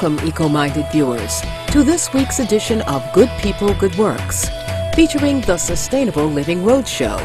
Welcome, eco-minded viewers, to this week's edition of Good People, Good Works, featuring the Sustainable Living Roadshow,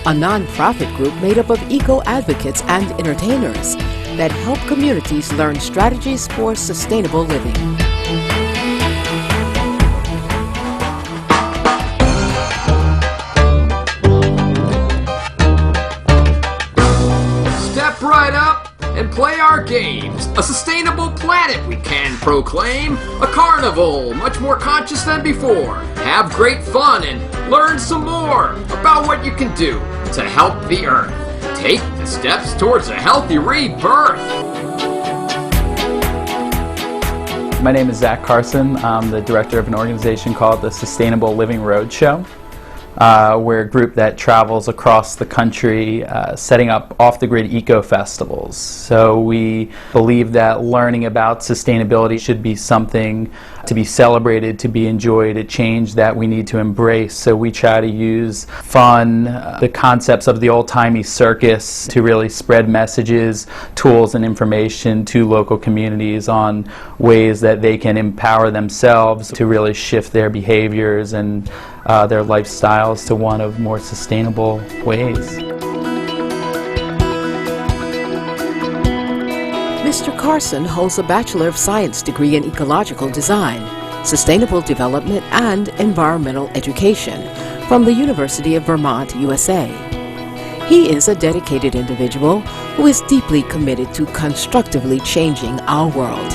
a non-profit group made up of eco-advocates and entertainers that help communities learn strategies for sustainable living. Step right up and play our games. A sustainable planet we can proclaim. A carnival, much more conscious than before. Have great fun and learn some more about what you can do to help the Earth. Take the steps towards a healthy rebirth. My name is Zach Carson. I'm the director of an organization called the Sustainable Living Roadshow. We're a group that travels across the country setting up off-the-grid eco-festivals. So we believe that learning about sustainability should be something to be celebrated, to be enjoyed, a change that we need to embrace. So we try to use fun, the concepts of the old-timey circus to really spread messages, tools, and information to local communities on ways that they can empower themselves to really shift their behaviors and their lifestyles to one of more sustainable ways. Mr. Carson holds a Bachelor of Science degree in Ecological Design, Sustainable Development, and Environmental Education from the University of Vermont, USA. He is a dedicated individual who is deeply committed to constructively changing our world.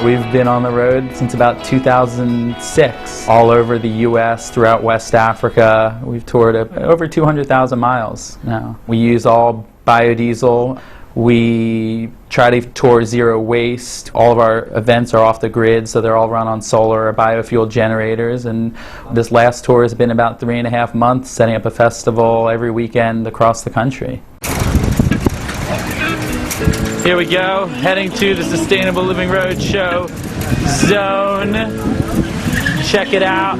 We've been on the road since about 2006, all over the U.S., throughout West Africa. We've toured over 200,000 miles now. We use all biodiesel. We try to tour zero waste. All of our events are off the grid, so they're all run on solar or biofuel generators. And this last tour has been about 3.5 months, setting up a festival every weekend across the country. Here we go, heading to the Sustainable Living Roadshow zone. Check it out.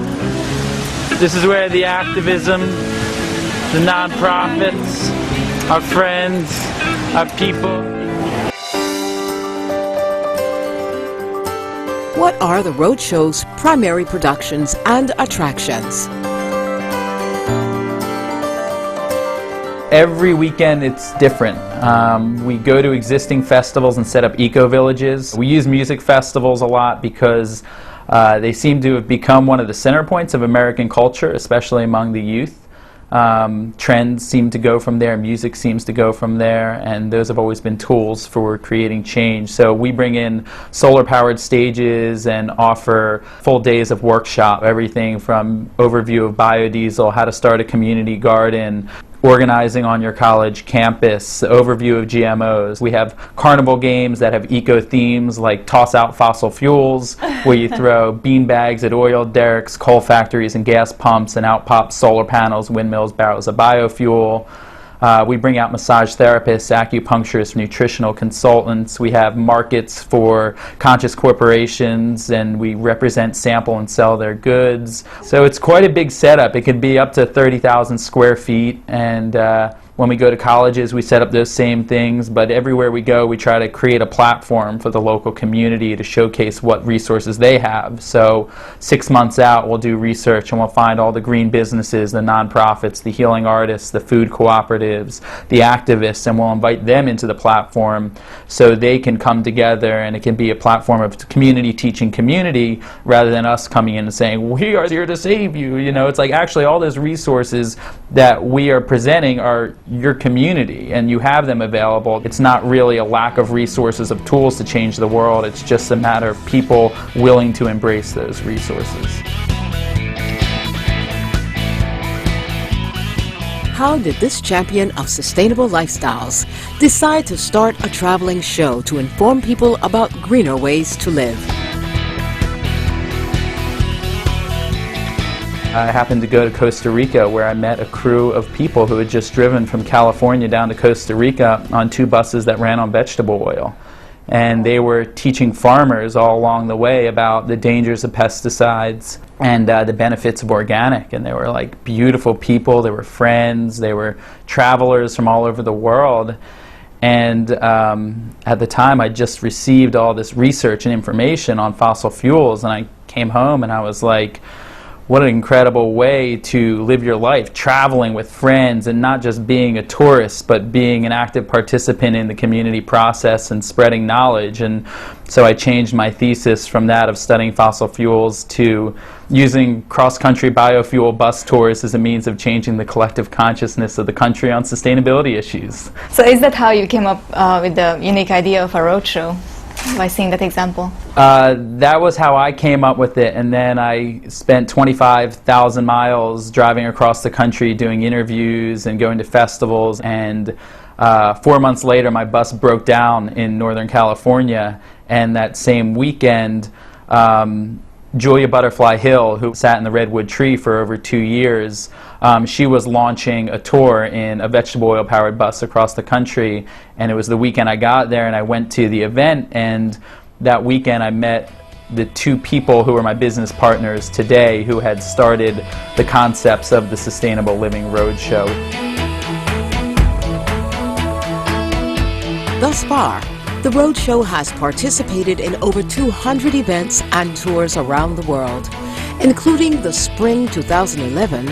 This is where the activism, the nonprofits, our friends, our people. What are the Roadshow's primary productions and attractions? Every weekend it's different. We go to existing festivals and set up eco-villages. We use music festivals a lot because they seem to have become one of the center points of American culture, especially among the youth. Trends seem to go from there, music seems to go from there, and those have always been tools for creating change. So we bring in solar-powered stages and offer full days of workshop, everything from overview of biodiesel, how to start a community garden, organizing on your college campus, overview of GMOs. We have carnival games that have eco themes like toss out fossil fuels, where you throw bean bags at oil derricks, coal factories, and gas pumps, and out pop solar panels, windmills, barrels of biofuel. We bring out massage therapists, acupuncturists, nutritional consultants. We have markets for conscious corporations, and we represent, sample, and sell their goods. So it's quite a big setup. It could be up to 30,000 square feet, and when we go to colleges, we set up those same things, but everywhere we go, we try to create a platform for the local community to showcase what resources they have. So 6 months out, we'll do research and we'll find all the green businesses, the nonprofits, the healing artists, the food cooperatives, the activists, and we'll invite them into the platform so they can come together, and it can be a platform of community teaching community rather than us coming in and saying, we are here to save you. You know, it's like actually all those resources that we are presenting are your community, and you have them available. It's not really a lack of resources, of tools to change the world. It's just a matter of people willing to embrace those resources. How did this champion of sustainable lifestyles decide to start a traveling show to inform people about greener ways to live? I happened to go to Costa Rica, where I met a crew of people who had just driven from California down to Costa Rica on 2 buses that ran on vegetable oil. And they were teaching farmers all along the way about the dangers of pesticides and the benefits of organic. And they were like beautiful people, they were friends, they were travelers from all over the world. And at the time, I just received all this research and information on fossil fuels, and I came home and I was like, what an incredible way to live your life, traveling with friends and not just being a tourist, but being an active participant in the community process and spreading knowledge. And so I changed my thesis from that of studying fossil fuels to using cross-country biofuel bus tours as a means of changing the collective consciousness of the country on sustainability issues. So is that how you came up with the unique idea of a roadshow? By seeing that example? That was how I came up with it, and then I spent 25,000 miles driving across the country doing interviews and going to festivals, and 4 months later my bus broke down in Northern California, and that same weekend Julia Butterfly Hill, who sat in the redwood tree for over 2 years, she was launching a tour in a vegetable oil powered bus across the country, and it was the weekend I got there and I went to the event, and that weekend I met the two people who are my business partners today who had started the concepts of the Sustainable Living Roadshow. Thus far, the Roadshow has participated in over 200 events and tours around the world, including the Spring 2011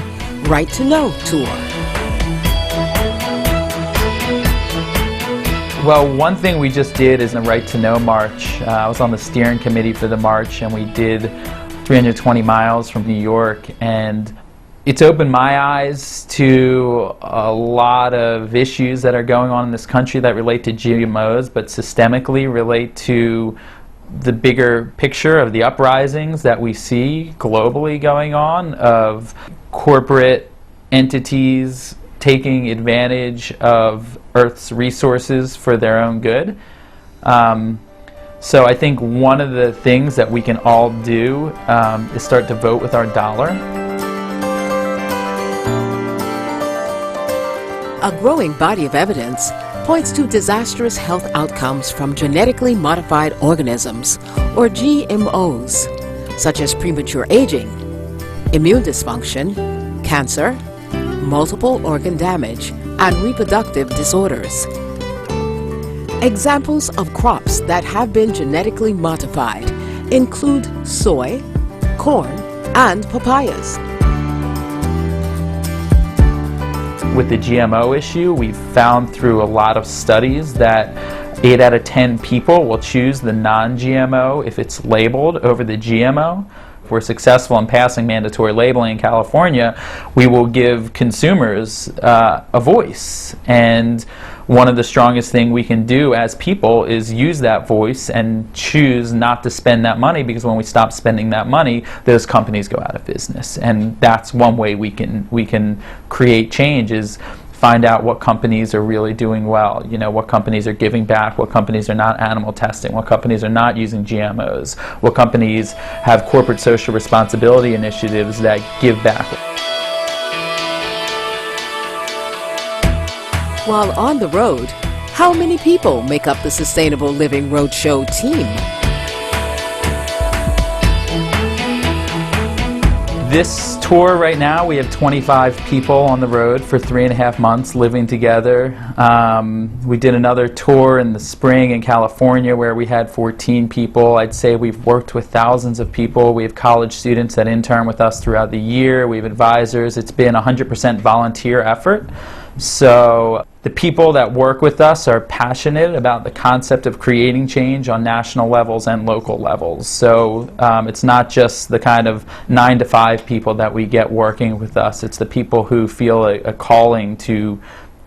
Right to Know Tour. Well, one thing we just did is the Right to Know March. I was on the steering committee for the march, and we did 320 miles from New York, and it's opened my eyes to a lot of issues that are going on in this country that relate to GMOs, but systemically relate to the bigger picture of the uprisings that we see globally going on, of corporate entities taking advantage of Earth's resources for their own good. So I think one of the things that we can all do is start to vote with our dollar. A growing body of evidence points to disastrous health outcomes from genetically modified organisms, or GMOs, such as premature aging, immune dysfunction, cancer, multiple organ damage, and reproductive disorders. Examples of crops that have been genetically modified include soy, corn, and papayas. With the GMO issue, we've found through a lot of studies that 8 out of 10 people will choose the non-GMO if it's labeled over the GMO. If we're successful in passing mandatory labeling in California, we will give consumers a voice. And one of the strongest things we can do as people is use that voice and choose not to spend that money, because when we stop spending that money, those companies go out of business. And that's one way we can create change, is find out what companies are really doing well, you know, what companies are giving back, what companies are not animal testing, what companies are not using GMOs, what companies have corporate social responsibility initiatives that give back. While on the road, how many people make up the Sustainable Living Roadshow team? This tour right now, we have 25 people on the road for 3.5 months living together. We did another tour in the spring in California where we had 14 people. I'd say we've worked with thousands of people. We have college students that intern with us throughout the year. We have advisors. It's been a 100% volunteer effort. So the people that work with us are passionate about the concept of creating change on national levels and local levels. So it's not just the kind of 9 to 5 people that we get working with us. It's the people who feel a calling to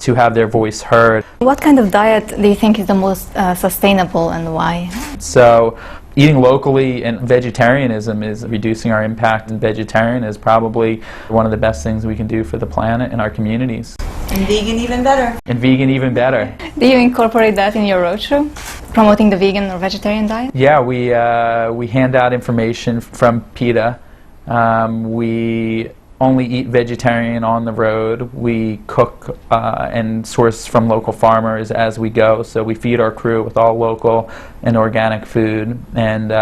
have their voice heard. What kind of diet do you think is the most sustainable, and why? So eating locally and vegetarianism is reducing our impact, and vegetarian is probably one of the best things we can do for the planet and our communities. And vegan even better. And vegan even better. Do you incorporate that in your roadshow? Promoting the vegan or vegetarian diet? Yeah, we hand out information from PETA. We only eat vegetarian on the road. We cook and source from local farmers as we go. So we feed our crew with all local and organic food. And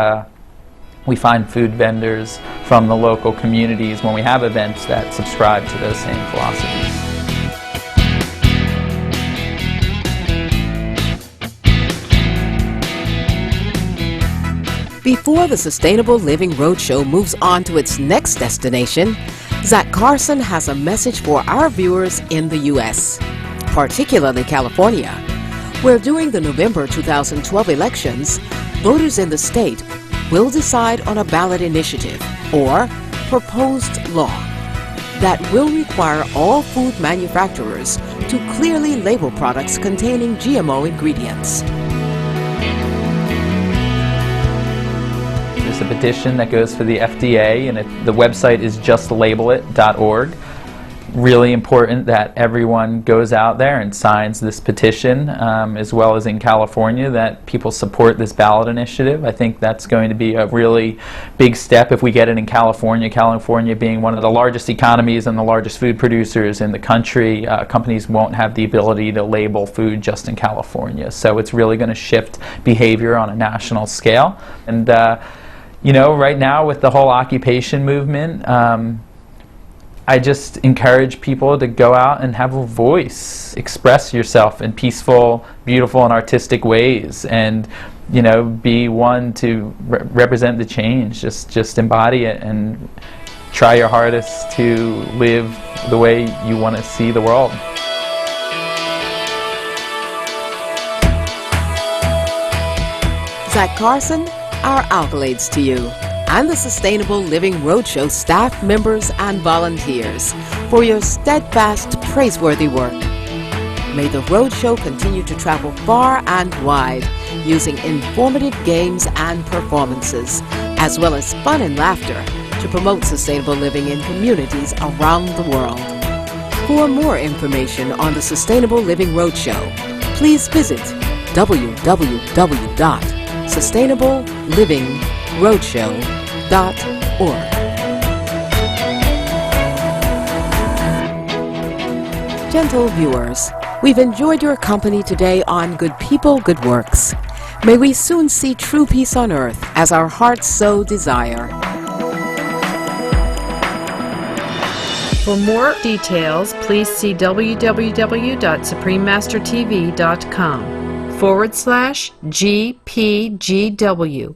we find food vendors from the local communities when we have events that subscribe to those same philosophies. Before the Sustainable Living Roadshow moves on to its next destination, Zach Carson has a message for our viewers in the U.S., particularly California, where during the November 2012 elections, voters in the state will decide on a ballot initiative or proposed law that will require all food manufacturers to clearly label products containing GMO ingredients. There's a petition that goes for the FDA, and the website is justlabel.org. Really important that everyone goes out there and signs this petition, as well as in California, that people support this ballot initiative. I think that's going to be a really big step if we get it in California. California being one of the largest economies and the largest food producers in the country, companies won't have the ability to label food just in California. So it's really going to shift behavior on a national scale. And you know, right now with the whole occupation movement, I just encourage people to go out and have a voice, express yourself in peaceful, beautiful, and artistic ways, and you know, be one to represent the change. Just embody it and try your hardest to live the way you want to see the world. Zach Carson, our accolades to you and the Sustainable Living Roadshow staff members and volunteers for your steadfast, praiseworthy work. May the Roadshow continue to travel far and wide using informative games and performances, as well as fun and laughter to promote sustainable living in communities around the world. For more information on the Sustainable Living Roadshow, please visit www.sustainablelivingroadshow.org. Gentle viewers, we've enjoyed your company today on Good People, Good Works. May we soon see true peace on earth as our hearts so desire. For more details, please see www.suprememastertv.com/GPGW.